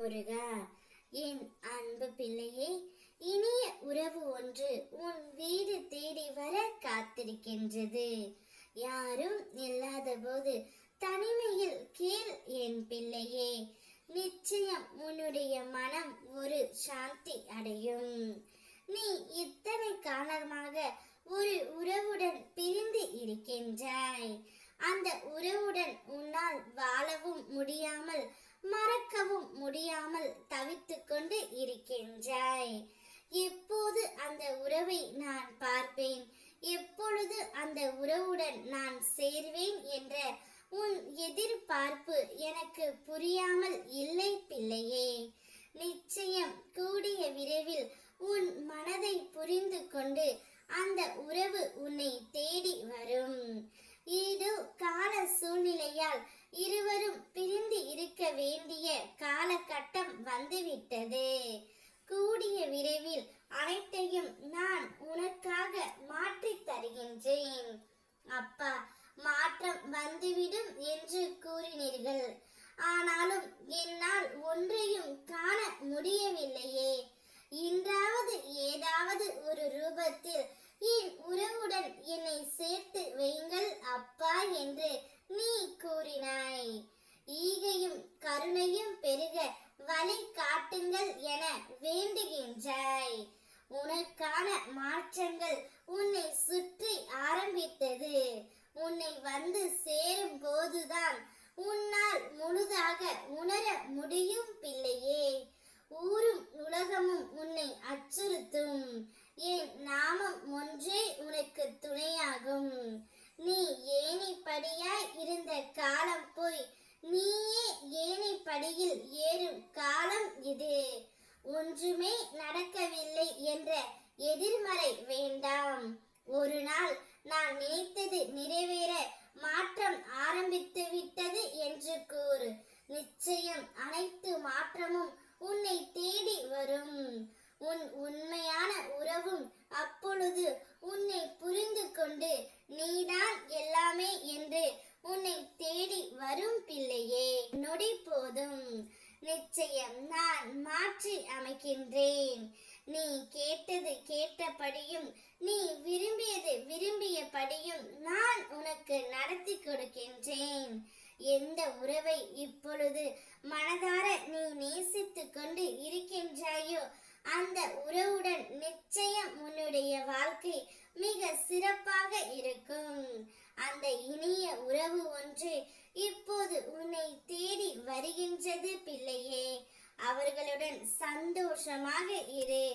முருகா. என் அன்பு பிள்ளையே, இனிய உறவு ஒன்று உன் வீடு தேடி வர காத்திருக்கின்றது. யாரும் இல்லாத போது தனிமையில் கேள் என் பிள்ளையே. நிச்சயம் உன்னுடைய மனம் ஒரு சாந்தி அடையும். நீ இத்தனை காலமாக ஒரு உறவுடன் பிரிந்து இருக்கின்றாய். அந்த உறவுடன் உன்னால் வாழவும் முடியாமல் மறக்கவும் முடியாமல் தவித்துக் கொண்டு இருக்கின்றாய். எப்போது அந்த உறவை நான் பார்ப்பேன், எப்பொழுது அந்த உறவுடன் நான் சேர்வேன் என்ற உன் எதிர்பார்ப்பு எனக்கு புரியாமல் இல்லை பிள்ளையே. நிச்சயம் கூடிய விரைவில் உன் மனதை புரிந்து கொண்டு அந்த உறவு உன்னை தேடி வரும். ஏதோ கால சூழ்நிலையால் இருவரும் பிரிந்து இருக்க வேண்டிய காலகட்டம் வந்துவிட்டது. கூடிய விரைவில் அனைத்தையும் நான் உனக்காக மாற்றி தருகின்றேன். அப்பா, மாற்றம் வந்துவிடும் என்று கூறினீர்கள். ஆனாலும் என்னால் ஒன்றையும் காண முடியவில்லையே. இன்றாவது ஏதாவது ஒரு ரூபத்தில் என் உறவுடன் என்னை சேர்த்து வையுங்கள் அப்பா என்று நீ கூறினாய். ஈகையும் கருணையும் பெருக வழி காட்டுங்கள் என வேண்டுகின்றாய். உனக்கான மாற்றங்கள் உன்னை சுற்றி ஆரம்பித்தது. உன்னை வந்து சேரும் போதுதான் உன்னால் முழுதாக உணர முடியும் பிள்ளையே. ஊரும் உலகமும் உன்னை அச்சுறுத்தும். என் நாமம் ஒன்றே உனக்கு துணையாகும். நீ ஏணிப்படியாய் இருந்த காலம் போய் நீயே ஏணிப்படியில் ஏறும் காலம் இது. ஒன்றுமே நடக்கவில்லை என்ற எதிர்மறை வேண்டாம். ஒரு நாள் நான் நினைத்தது நிறைவேற மாற்றம் ஆரம்பித்து விட்டது என்று கூறு. நிச்சயம் அனைத்து மாற்றமும் உன்னை தேடி வரும். உன் உண்மையான உறவும் அப்பொழுது உன்னை புரிந்து கொண்டு நீதான் எல்லாமே என்று உன்னை தேடி வரும் பிள்ளையே. நொடி போதும், நிச்சயம் நான் மாற்றி அமைக்கின்றேன். நீ கேட்டது கேட்டபடியும் நீ விரும்பியது விரும்பியபடியும் நான் உனக்கு நடத்தி கொடுக்கின்றேன். எந்த உறவை இப்பொழுது மனதார நீ நேசித்துக் கொண்டு இருக்கின்றாயோ அந்த உறவுடன் நிச்சயம் உன்னுடைய வாழ்க்கை மிக சிறப்பாக இருக்கும். அந்த இனிய உறவு ஒன்று இப்போது உன்னை தேடி வருகின்றது பிள்ளையே. அவர்களுடன் சந்தோஷமாக இரு.